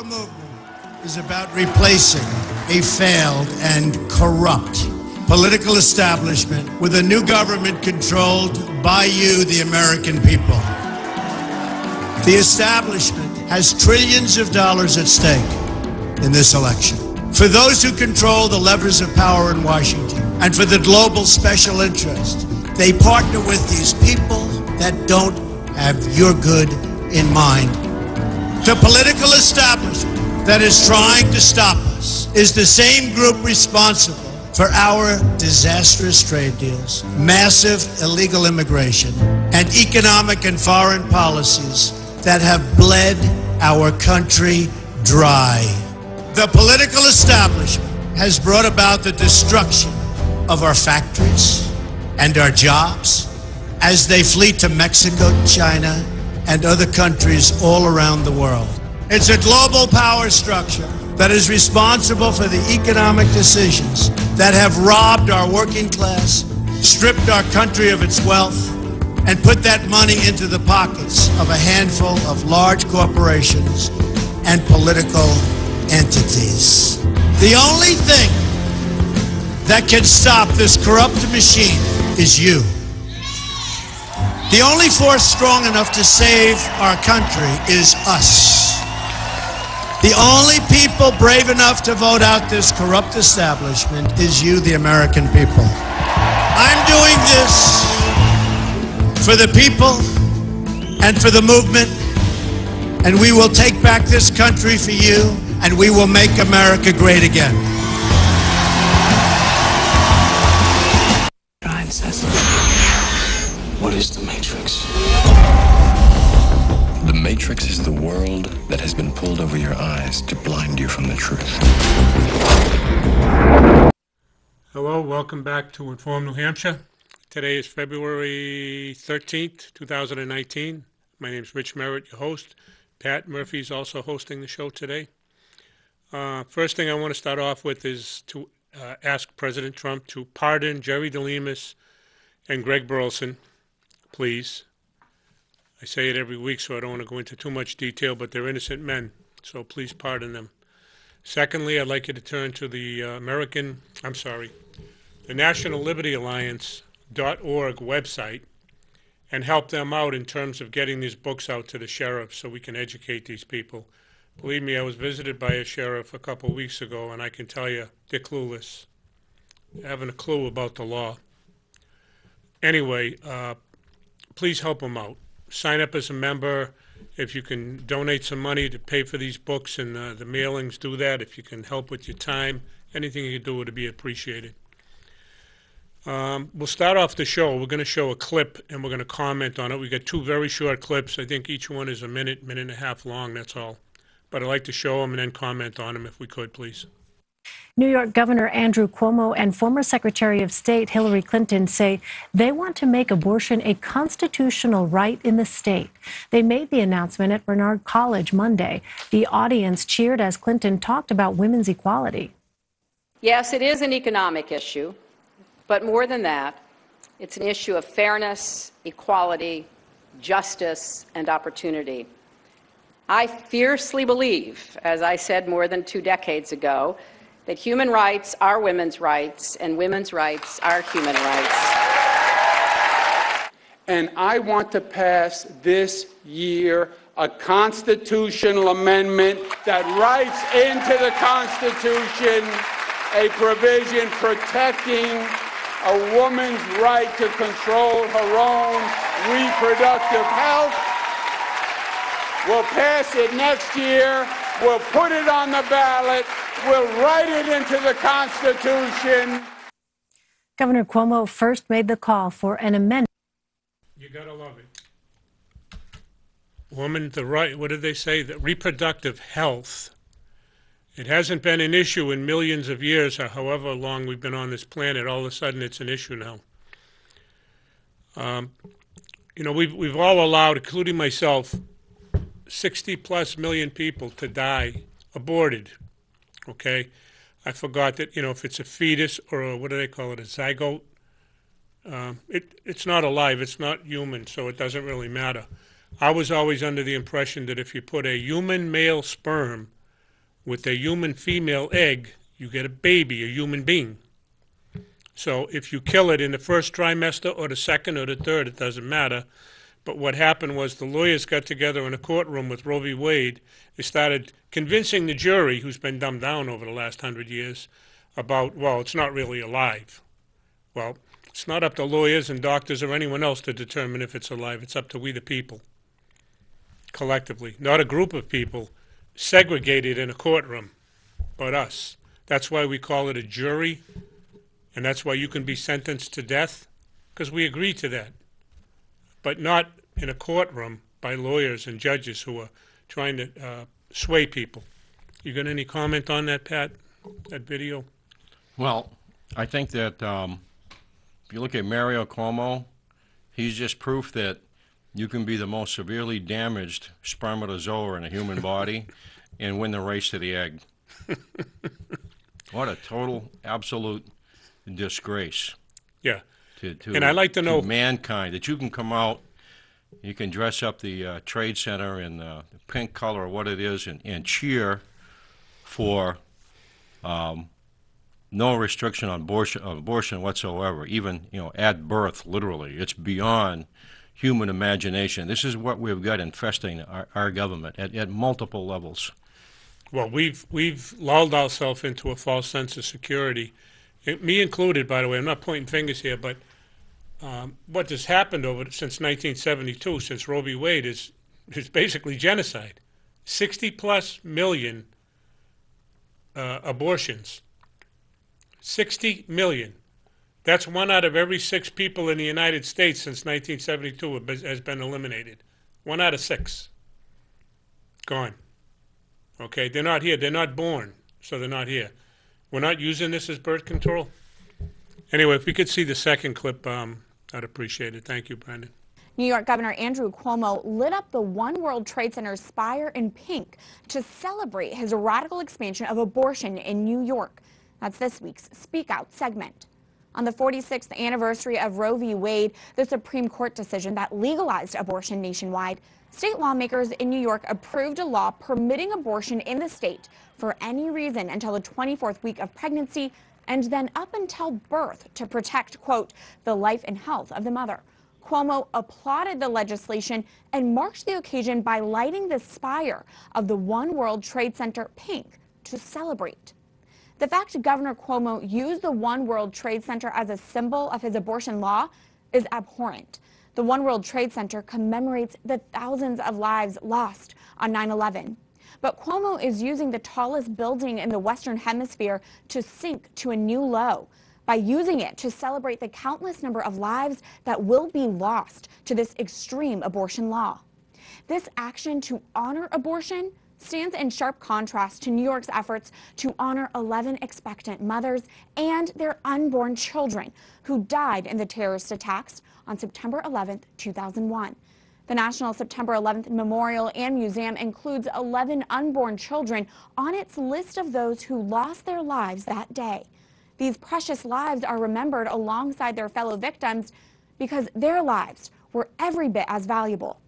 Our movement is about replacing a failed and corrupt political establishment with a new government controlled by you, the American people. The establishment has trillions of dollars at stake in this election. For those who control the levers of power in Washington and for the global special interest, they partner with these people that don't have your good in mind. The political establishment that is trying to stop us is the same group responsible for our disastrous trade deals, massive illegal immigration, and economic and foreign policies that have bled our country dry. The political establishment has brought about the destruction of our factories and our jobs as they flee to Mexico, China, and other countries all around the world. It's a global power structure that is responsible for the economic decisions that have robbed our working class, stripped our country of its wealth, and put that money into the pockets of a handful of large corporations and political entities. The only thing that can stop this corrupt machine is you. The only force strong enough to save our country is us. The only people brave enough to vote out this corrupt establishment is you, the American people. I'm doing this for the people and for the movement, and we will take back this country for you, and we will make America great again. What is the Matrix? The Matrix is the world that has been pulled over your eyes to blind you from the truth. Hello, welcome back to Inform New Hampshire. Today is February 13th, 2019. My name is Rich Merritt, your host. Pat Murphy is also hosting the show today. First thing I want to start off with is to ask President Trump to pardon Jerry DeLemus and Greg Burleson, please. I say it every week, so I don't want to go into too much detail, but they're innocent men, so please pardon them. Secondly, I'd like you to turn to the the National Liberty Alliance.org website and help them out in terms of getting these books out to the sheriffs so we can educate these people. Believe me, I was visited by a sheriff a couple of weeks ago, and I can tell you, they're clueless. They haven't a clue about the law. Anyway, please help them out. Sign up as a member. If you can donate some money to pay for these books and the mailings, do that. If you can help with your time, anything you can do would be appreciated. We'll start off the show. We're going to show a clip, and we're going to comment on it. We got two very short clips. I think each one is a minute, minute and a half long, that's all. But I'd like to show them and then comment on them if we could, please. New York Governor Andrew Cuomo and former Secretary of State Hillary Clinton say they want to make abortion a constitutional right in the state. They made the announcement at Barnard College Monday. The audience cheered as Clinton talked about women's equality. Yes, it is an economic issue, but more than that, it's an issue of fairness, equality, justice, and opportunity. I fiercely believe, as I said more than 2 decades ago, that human rights are women's rights and women's rights are human rights. And I want to pass this year a constitutional amendment that writes into the Constitution a provision protecting a woman's right to control her own reproductive health. We'll pass it next year. We'll put it on the ballot. We'll write it into the Constitution. Governor Cuomo first made the call for an amendment. You gotta love it. Woman, the right, what did they say? The reproductive health. It hasn't been an issue in millions of years, or however long we've been on this planet. All of a sudden, it's an issue now. You know, we've all allowed, including myself, 60+ million people to die aborted. Okay, I forgot that, you know, if it's a fetus or a, what do they call it, a zygote, it's not alive, it's not human, so it doesn't really matter. I was always under the impression that if you put a human male sperm with a human female egg, you get a baby, a human being. So if you kill it in the first trimester or the second or the third, it doesn't matter. But what happened was the lawyers got together in a courtroom with Roe v. Wade. They started convincing the jury, who's been dumbed down over the last 100 years, about, well, it's not really alive. Well, it's not up to lawyers and doctors or anyone else to determine if it's alive. It's up to we the people, collectively. Not a group of people segregated in a courtroom, but us. That's why we call it a jury, and that's why you can be sentenced to death, because we agree to that. But not in a courtroom by lawyers and judges who are trying to sway people. You got any comment on that, Pat, that video? Well, I think that if you look at Mario Cuomo, he's just proof that you can be the most severely damaged spermatozoa in a human body and win the race to the egg. What a total, absolute disgrace. Yeah. And I'd like to know mankind, that you can come out, you can dress up the trade center in the pink color or what it is and cheer for no restriction on abortion whatsoever, even at birth, literally. It's beyond human imagination. This is what we've got infesting our government at multiple levels. Well, we've lulled ourselves into a false sense of security, me included, by the way. I'm not pointing fingers here, but what has happened since 1972, since Roe v. Wade, is basically genocide. 60+ million abortions. 60 million. That's 1 out of every 6 people in the United States since 1972 has been eliminated. 1 out of 6. Gone. Okay, they're not here. They're not born, so they're not here. We're not using this as birth control. Anyway, if we could see the second clip, I'd appreciate it. Thank you, Brandon. New York Governor Andrew Cuomo lit up the One World Trade Center spire in pink to celebrate his radical expansion of abortion in New York. That's this week's Speak Out segment. On the 46th anniversary of Roe v. Wade, the Supreme Court decision that legalized abortion nationwide, state lawmakers in New York approved a law permitting abortion in the state for any reason until the 24th week of pregnancy and then up until birth to protect, quote, the life and health of the mother. Cuomo applauded the legislation and marked the occasion by lighting the spire of the One World Trade Center pink to celebrate. The fact Governor Cuomo used the One World Trade Center as a symbol of his abortion law is abhorrent. The One World Trade Center commemorates the thousands of lives lost on 9/11. But Cuomo is using the tallest building in the Western Hemisphere to sink to a new low by using it to celebrate the countless number of lives that will be lost to this extreme abortion law. This action to honor abortion stands in sharp contrast to New York's efforts to honor 11 expectant mothers and their unborn children who died in the terrorist attacks on September 11th, 2001. The National September 11th Memorial and Museum includes 11 unborn children on its list of those who lost their lives that day. These precious lives are remembered alongside their fellow victims because their lives were every bit as valuable.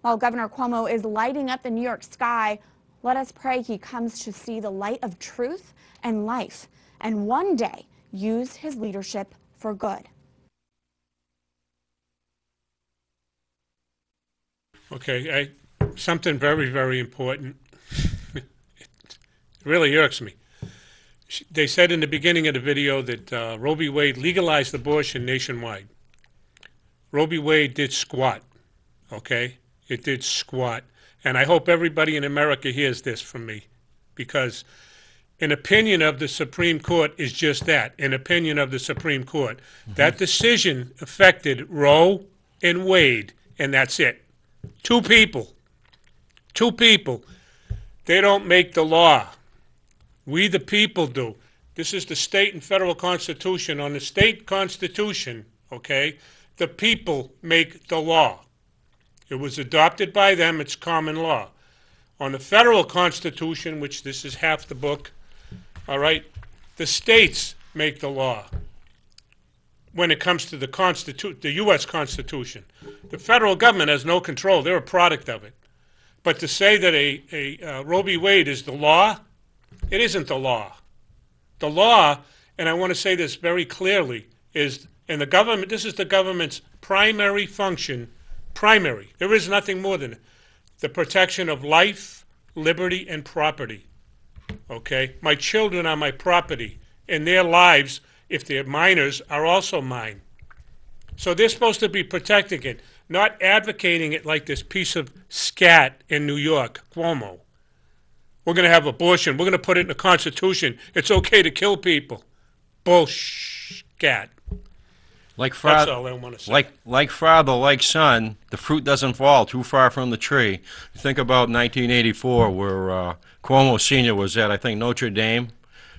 While Governor Cuomo is lighting up the New York sky, let us pray he comes to see the light of truth and life, and one day use his leadership for good. Okay, something very, very important. It really irks me. They said in the beginning of the video that Roe v. Wade legalized abortion nationwide. Roe v. Wade did squat, okay? It did squat. And I hope everybody in America hears this from me, because an opinion of the Supreme Court is just that, an opinion of the Supreme Court. Mm-hmm. That decision affected Roe and Wade, and that's it. Two people. They don't make the law. We the people do. This is the state and federal constitution. On the state constitution, okay, the people make the law. It was adopted by them, it's common law. On the federal constitution, which this is half the book, all right, the states make the law when it comes to the U.S. Constitution. The federal government has no control. They're a product of it. But to say that a Roe v. Wade is the law, It isn't the law. The law, and I want to say this very clearly, is, and the government, this is the government's primary function, primary. There is nothing more than it. The protection of life, liberty, and property. Okay? My children are my property, and their lives, if they're minors, are also mine. So they're supposed to be protecting it, not advocating it like this piece of scat in New York, Cuomo. We're going to have abortion. We're going to put it in the Constitution. It's okay to kill people. Bullshit. Like That's all I want to say. like father, like son, the fruit doesn't fall too far from the tree. Think about 1984, where Cuomo Sr. was at, I think, Notre Dame,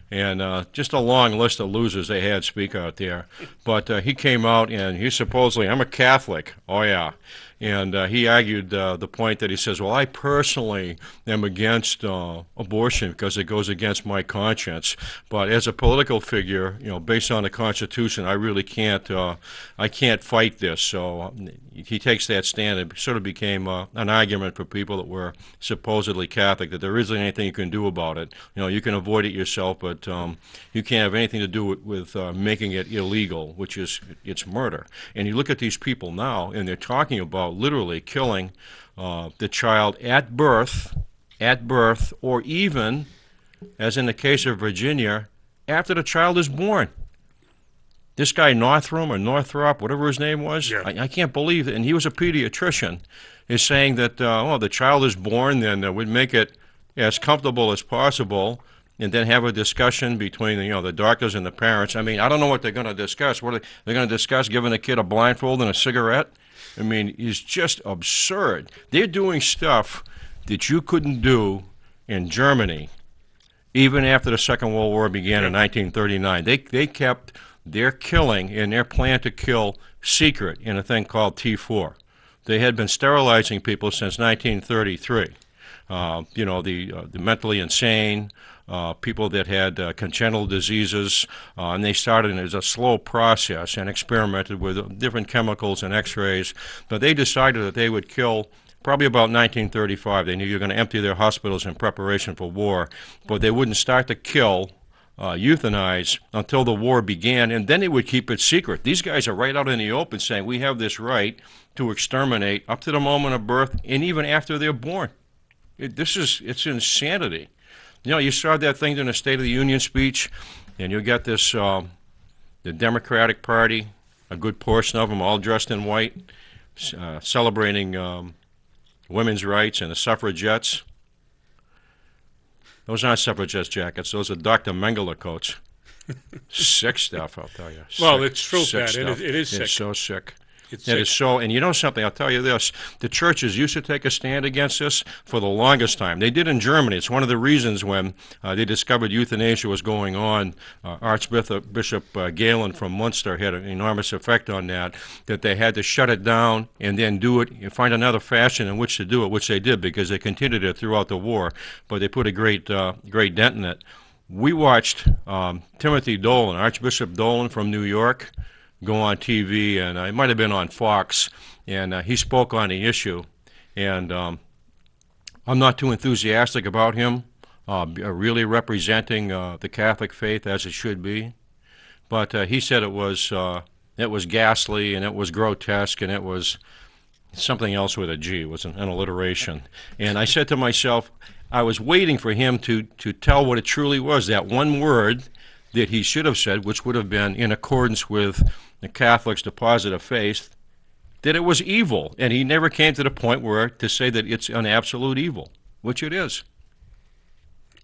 and just a long list of losers they had speak out there. But he came out, and he supposedly, I'm a Catholic. Oh, yeah. And he argued the point that he says, well, I personally am against abortion because it goes against my conscience. But as a political figure, you know, based on the Constitution, I really can't, I can't fight this. So he takes that stand. It sort of became an argument for people that were supposedly Catholic, that there isn't anything you can do about it. You know, you can avoid it yourself, but you can't have anything to do with making it illegal, which is, it's murder. And you look at these people now, and they're talking about literally killing the child at birth, or even, as in the case of Virginia, after the child is born. This guy Northrop, whatever his name was, yeah. I can't believe it, and he was a pediatrician, is saying that, the child is born, then we'd make it as comfortable as possible, and then have a discussion between the doctors and the parents. I mean, I don't know what they're going to discuss. What are they going to discuss? Giving a kid a blindfold and a cigarette? I mean, it's just absurd. They're doing stuff that you couldn't do in Germany, even after the Second World War began in 1939. They kept their killing and their plan to kill secret in a thing called T4. They had been sterilizing people since 1933. The mentally insane, people that had congenital diseases, and they started as a slow process and experimented with different chemicals and x-rays, but they decided that they would kill probably about 1935. They knew you were going to empty their hospitals in preparation for war, but they wouldn't start to kill, euthanize, until the war began, and then they would keep it secret. These guys are right out in the open saying, we have this right to exterminate up to the moment of birth and even after they're born. It's insanity. You know, you saw that thing in the State of the Union speech, and you got this, the Democratic Party, a good portion of them all dressed in white, celebrating women's rights and the suffragettes. Those aren't suffragettes jackets. Those are Dr. Mengele coats. Sick stuff, I'll tell you. Well, sick, it's true, sick Pat. stuff. It is sick. It's so sick. It's It is so, and you know something, I'll tell you this, the churches used to take a stand against this for the longest time. They did in Germany. It's one of the reasons when they discovered euthanasia was going on, Archbishop Galen from Munster had an enormous effect on that they had to shut it down and then do it, and find another fashion in which to do it, which they did because they continued it throughout the war, but they put a great dent in it. We watched Timothy Dolan, Archbishop Dolan from New York, go on TV, and it might have been on Fox, and he spoke on the issue, and I'm not too enthusiastic about him really representing the Catholic faith as it should be, but he said it was ghastly, and it was grotesque, and it was something else with a G. It was an alliteration, and I said to myself, I was waiting for him to tell what it truly was, that one word that he should have said, which would have been in accordance with the Catholics' deposit of faith, that it was evil. And he never came to the point where to say that it's an absolute evil, which it is.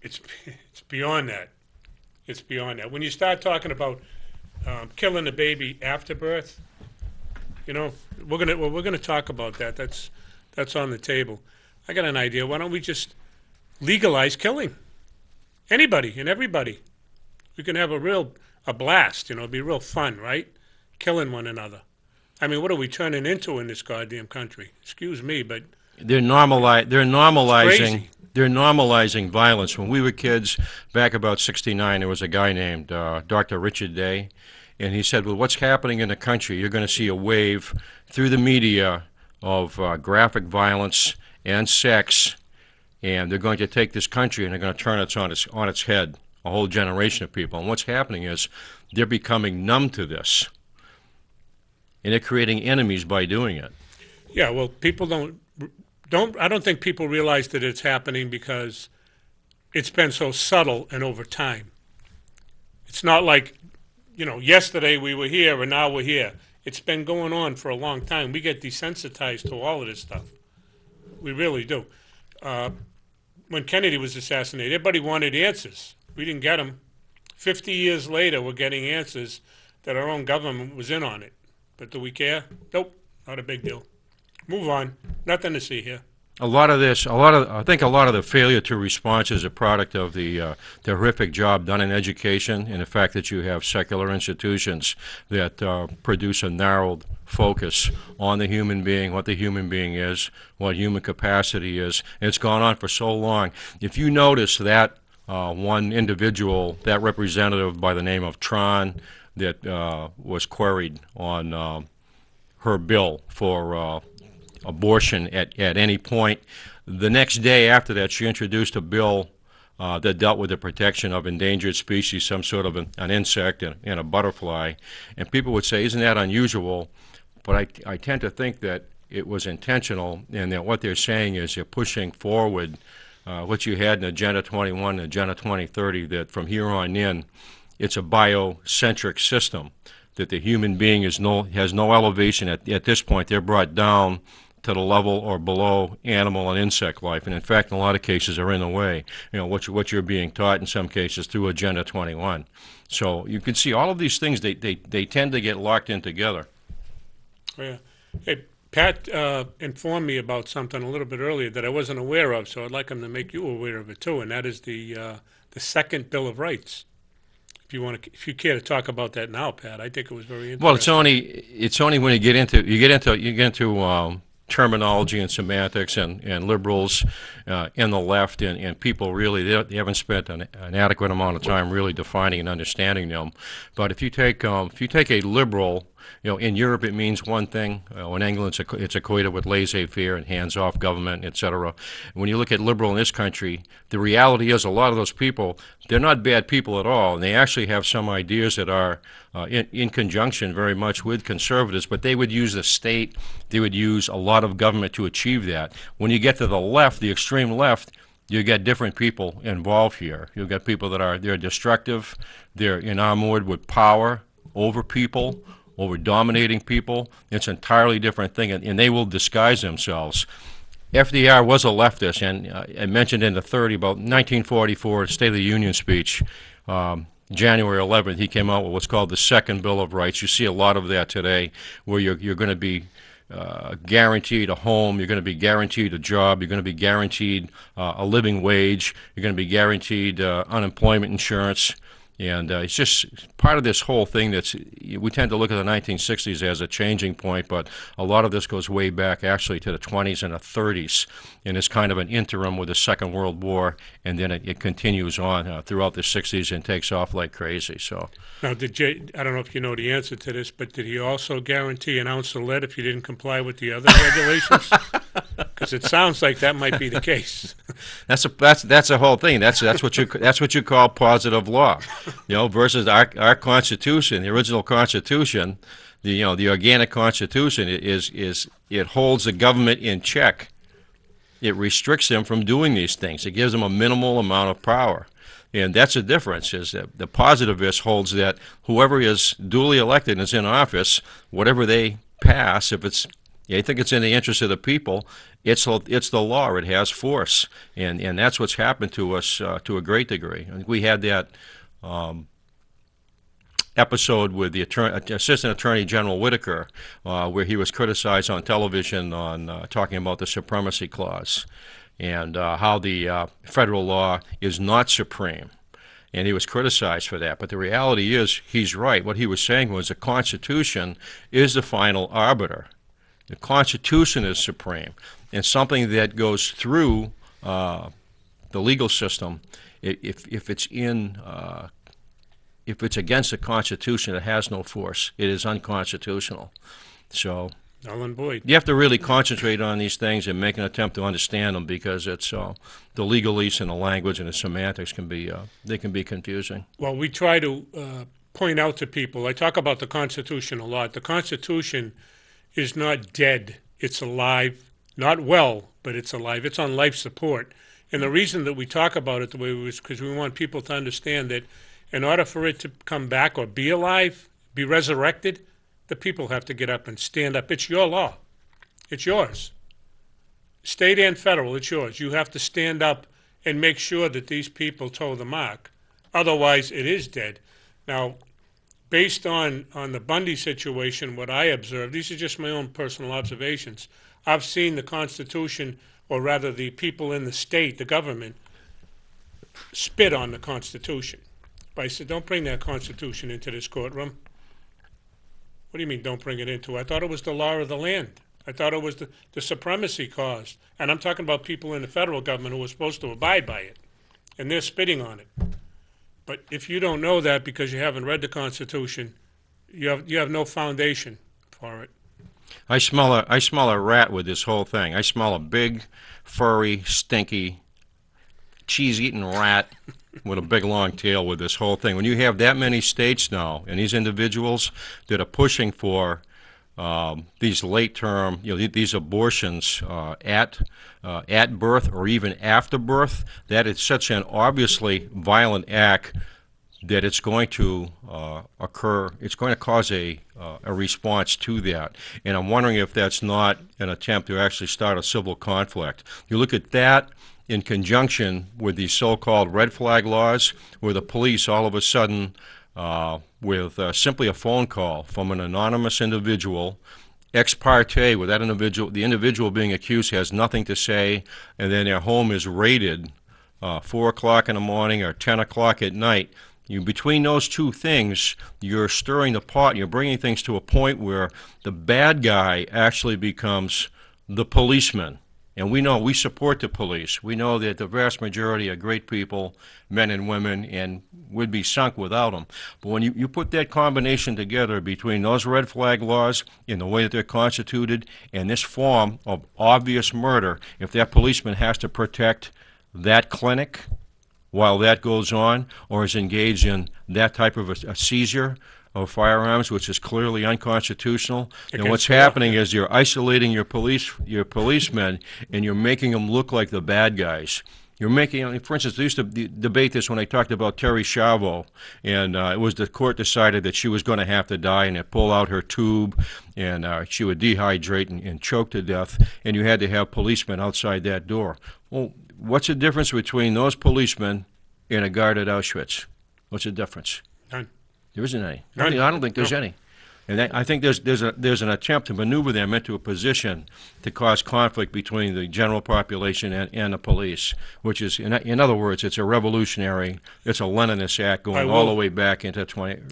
It's beyond that. It's beyond that. When you start talking about killing the baby after birth, you know, we're gonna talk about that. That's on the table. I got an idea. Why don't we just legalize killing? Anybody and everybody. We can have a blast, you know, it'd be real fun, right? Killing one another. I mean, what are we turning into in this goddamn country? Excuse me, but they're normalizing violence. When we were kids, back about '69, there was a guy named Dr. Richard Day, and he said, well, what's happening in the country? You're going to see a wave through the media of graphic violence and sex and they're going to take this country and they're going to turn it on its head, a whole generation of people. And what's happening is they're becoming numb to this, and they're creating enemies by doing it. Yeah, well, people I don't think people realize that it's happening because it's been so subtle and over time. It's not like, yesterday we were here and now we're here. It's been going on for a long time. We get desensitized to all of this stuff. We really do. When Kennedy was assassinated, everybody wanted answers. We didn't get them. 50 years later, we're getting answers that our own government was in on it. But do we care? Nope, not a big deal. Move on. Nothing to see here. I think a lot of the failure to response is a product of the horrific job done in education and the fact that you have secular institutions that produce a narrowed focus on the human being, what the human being is, what human capacity is. And it's gone on for so long. If you notice that one individual, that representative by the name of Tron, that was queried on her bill for abortion at any point. The next day after that, she introduced a bill that dealt with the protection of endangered species, some sort of an insect and a butterfly. And people would say, isn't that unusual? But I tend to think that it was intentional, and that what they're saying is you're pushing forward what you had in Agenda 21 and Agenda 2030, that from here on in, it's a biocentric system, that the human being has no elevation at this point. They're brought down to the level or below animal and insect life, and in fact, in a lot of cases, are in the way. What you're being taught in some cases through Agenda 21. So you can see all of these things. They tend to get locked in together. Yeah. Hey, Pat informed me about something a little bit earlier that I wasn't aware of, so I'd like him to make you aware of it too, and that is the second Bill of Rights. If you care to talk about that now, Pat, I think it was very interesting. Well, it's only when you get into terminology and semantics and liberals in the left and people really they haven't spent an adequate amount of time really defining and understanding them. But if you take a liberal, in Europe it means one thing. In England it's equated with laissez-faire and hands-off government, etc. When you look at liberal in this country, the reality is a lot of those people, they're not bad people at all, and they actually have some ideas that are in conjunction very much with conservatives, but they would use the state, they would use a lot of government to achieve that. When you get to the left, the extreme left, you get different people involved here. You've got people they're destructive, they're enamored with power over people, over dominating people. It's an entirely different thing, and they will disguise themselves. FDR was a leftist, and I mentioned in the 30, about 1944, State of the Union speech, January 11th, he came out with what's called the Second Bill of Rights. You see a lot of that today, where you're going to be guaranteed a home, you're going to be guaranteed a job, you're going to be guaranteed a living wage, you're going to be guaranteed unemployment insurance. And it's just part of this whole thing we tend to look at the 1960s as a changing point, but a lot of this goes way back actually to the 20s and the 30s, and it's kind of an interim with the Second World War, and then it continues on throughout the 60s and takes off like crazy. So now, I don't know if you know the answer to this, but did he also guarantee an ounce of lead if you didn't comply with the other regulations? Because it sounds like that might be the case. That's the whole thing. That's what you call positive law, versus our Constitution, the original Constitution, the organic Constitution it holds the government in check. It restricts them from doing these things. It gives them a minimal amount of power. And that's the difference, is that the positivist holds that whoever is duly elected and is in office, whatever they pass, if they think it's in the interest of the people, it's the law. It has force. And that's what's happened to us to a great degree. We had that episode with the Assistant Attorney General Whitaker, where he was criticized on television on talking about the Supremacy Clause and how the federal law is not supreme. And he was criticized for that. But the reality is, he's right. What he was saying was the Constitution is the final arbiter. The Constitution is supreme. And something that goes through the legal system, if it's against the Constitution, it has no force. It is unconstitutional. So Null and void. You have to really concentrate on these things and make an attempt to understand them, because it's the legalese and the language and the semantics can be confusing. Well, we try to point out to people, I talk about the Constitution a lot. The Constitution is not dead. It's alive. Not well, but it's alive. It's on life support. And the reason that we talk about it the way we is because we want people to understand that in order for it to come back or be alive, be resurrected, the people have to get up and stand up. It's your law. It's yours. State and federal, it's yours. You have to stand up and make sure that these people toe the mark. Otherwise, it is dead. Now, based on the Bundy situation, what I observed, these are just my own personal observations. I've seen the Constitution, or rather the people in the state, the government, spit on the Constitution. But I said, don't bring that Constitution into this courtroom. What do you mean, don't bring it into it? I thought it was the law of the land. I thought it was the supremacy cause. And I'm talking about people in the federal government who were supposed to abide by it. And they're spitting on it. But if you don't know that because you haven't read the Constitution, you have no foundation for it. I smell a rat with this whole thing. I smell a big, furry, stinky, cheese-eating rat with a big, long tail with this whole thing. When you have that many states now, and these individuals that are pushing for these late-term, these abortions at birth or even after birth, that it's such an obviously violent act that it's going to occur. It's going to cause a response to that. And I'm wondering if that's not an attempt to actually start a civil conflict. You look at that in conjunction with these so-called red flag laws, where the police all of a sudden, with simply a phone call from an anonymous individual, ex parte, with that individual, the individual being accused has nothing to say, and then their home is raided 4 o'clock in the morning or 10 o'clock at night. Between those two things, you're stirring the pot, and you're bringing things to a point where the bad guy actually becomes the policeman. And we know, we support the police. We know that the vast majority are great people, men and women, and would be sunk without them. But when you put that combination together between those red flag laws in the way that they're constituted and this form of obvious murder, if that policeman has to protect that clinic while that goes on, or is engaged in that type of a seizure of firearms, which is clearly unconstitutional, and what's happening is you're isolating your policemen, and you're making them look like the bad guys. You're making, for instance, they used to debate this when I talked about Terry Schiavo, and it was the court decided that she was going to have to die, and it pulled out her tube, and she would dehydrate and choke to death, and you had to have policemen outside that door. Well, what's the difference between those policemen and a guard at Auschwitz? What's the difference? None. There isn't any. I don't think there's any. And I think there's an attempt to maneuver them into a position to cause conflict between the general population and the police, which is, in other words, it's a revolutionary, it's a Leninist act going all the way back into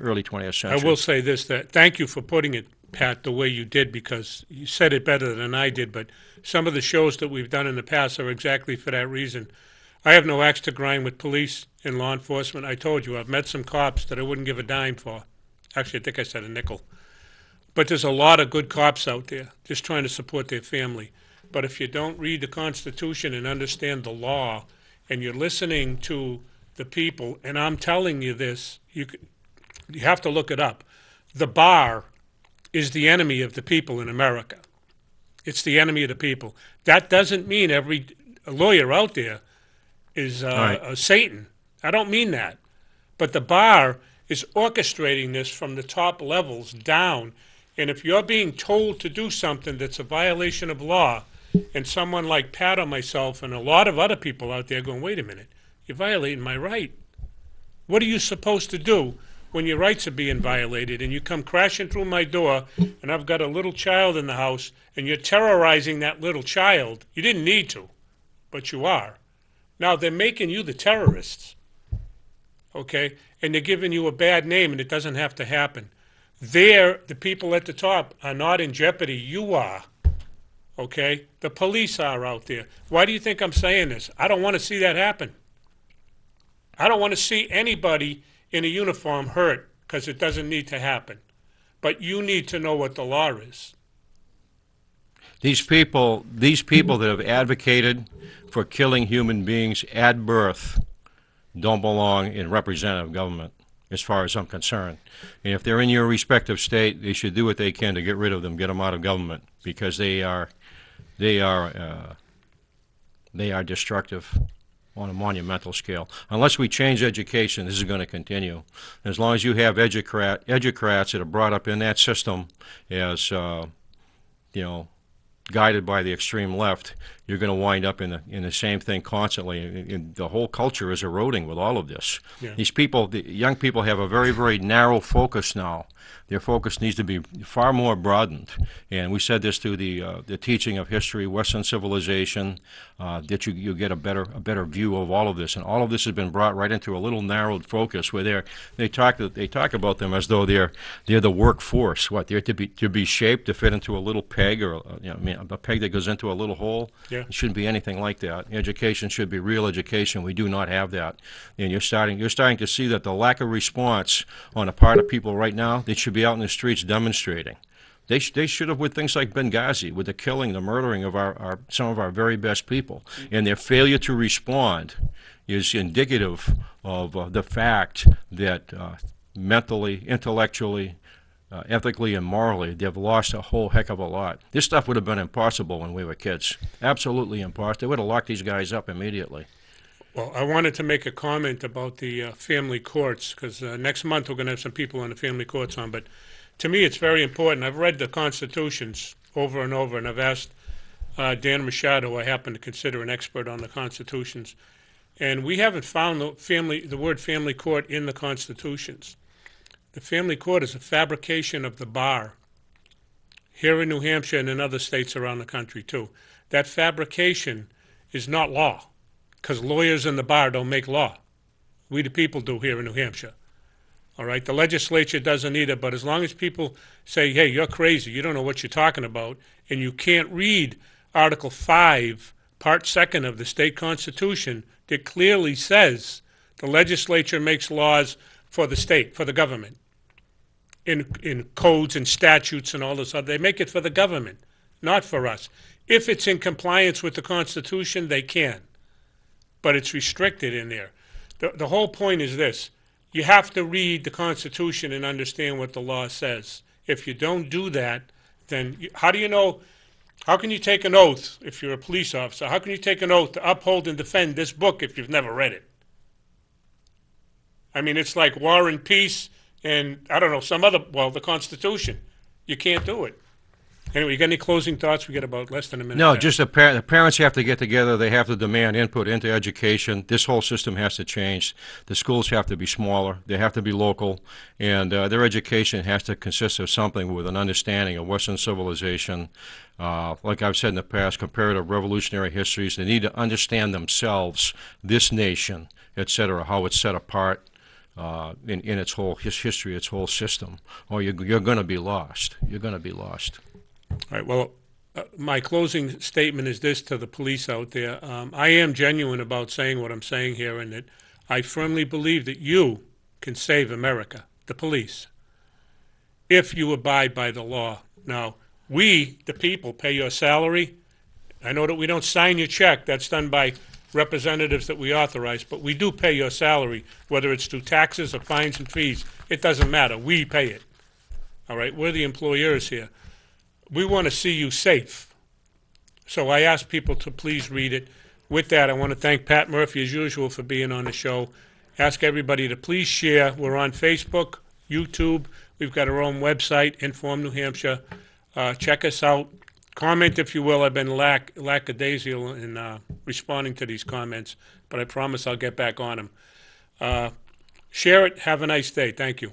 early 20th century. I will say this, that thank you for putting it, Pat, the way you did, because you said it better than I did, but some of the shows that we've done in the past are exactly for that reason. I have no axe to grind with police and law enforcement. I told you, I've met some cops that I wouldn't give a dime for. Actually, I think I said a nickel. But there's a lot of good cops out there just trying to support their family. But if you don't read the Constitution and understand the law, and you're listening to the people, and I'm telling you this, you have to look it up. The bar is the enemy of the people in America. It's the enemy of the people. That doesn't mean every lawyer out there is Satan. I don't mean that. But the bar is orchestrating this from the top levels down. And if you're being told to do something that's a violation of law, and someone like Pat or myself and a lot of other people out there going, wait a minute, you're violating my right. What are you supposed to do when your rights are being violated and you come crashing through my door and I've got a little child in the house and you're terrorizing that little child? You didn't need to, but you are. Now, they're making you the terrorists, okay? And they're giving you a bad name, and it doesn't have to happen. The people at the top are not in jeopardy. You are, okay? The police are out there. Why do you think I'm saying this? I don't want to see that happen. I don't want to see anybody in a uniform hurt because it doesn't need to happen. But you need to know what the law is. These people that have advocated for killing human beings at birth don't belong in representative government, as far as I'm concerned. And if they're in your respective state, they should do what they can to get rid of them, get them out of government, because they are destructive on a monumental scale. Unless we change education, this is going to continue. As long as you have educrats that are brought up in that system as, guided by the extreme left, you're going to wind up in the same thing constantly. And the whole culture is eroding with all of this. Yeah. These people, the young people, have a very, very narrow focus now. Their focus needs to be far more broadened. And we said this through the teaching of history, Western civilization, that you get a better view of all of this. And all of this has been brought right into a little narrowed focus where they talk about them as though they're the workforce. What, they're to be shaped to fit into a little peg, or a peg that goes into a little hole. Yeah. It shouldn't be anything like that. Education should be real education. We do not have that. And you're starting to see that the lack of response on the part of people right now, they should be out in the streets demonstrating. They should have, with things like Benghazi, with the killing, the murdering of some of our very best people. And their failure to respond is indicative of the fact that mentally, intellectually, ethically, and morally, they've lost a whole heck of a lot. This stuff would have been impossible when we were kids. Absolutely impossible. They would have locked these guys up immediately. Well, I wanted to make a comment about the family courts, because next month we're going to have some people on the family courts on. But to me, it's very important. I've read the constitutions over and over, and I've asked Dan Machado, who I happen to consider an expert on the constitutions, and we haven't found the word family court in the constitutions. The family court is a fabrication of the bar here in New Hampshire and in other states around the country too. That fabrication is not law, because lawyers in the bar don't make law. We the people do here in New Hampshire. All right, the legislature doesn't either, but as long as people say, hey, you're crazy, you don't know what you're talking about, and you can't read Article 5, Part 2 of the state constitution that clearly says the legislature makes laws for the state, for the government, in codes and statutes and all this other. They make it for the government, not for us. If it's in compliance with the Constitution, they can, but it's restricted in there. The whole point is this. You have to read the Constitution and understand what the law says. If you don't do that, then how do you know, how can you take an oath if you're a police officer? How can you take an oath to uphold and defend this book if you've never read it? I mean, it's like War and Peace and, I don't know, the Constitution. You can't do it. Anyway, you got any closing thoughts? We got about less than a minute. No, left. just the parents have to get together. They have to demand input into education. This whole system has to change. The schools have to be smaller. They have to be local. And their education has to consist of something with an understanding of Western civilization. Like I've said in the past, comparative revolutionary histories. They need to understand themselves, this nation, etc., how it's set apart. In its whole history, its whole system, or you're going to be lost. You're going to be lost. All right, well, my closing statement is this to the police out there. I am genuine about saying what I'm saying here, and that I firmly believe that you can save America, the police, if you abide by the law. Now, we, the people, pay your salary. I know that we don't sign your check. That's done by representatives that we authorize, but we do pay your salary, whether it's through taxes or fines and fees. It doesn't matter. We pay it. All right? We're the employers here. We want to see you safe. So I ask people to please read it. With that, I want to thank Pat Murphy, as usual, for being on the show. Ask everybody to please share. We're on Facebook, YouTube. We've got our own website, Inform New Hampshire. Check us out. Comment, if you will. I've been lackadaisical in responding to these comments, but I promise I'll get back on them. Share it. Have a nice day. Thank you.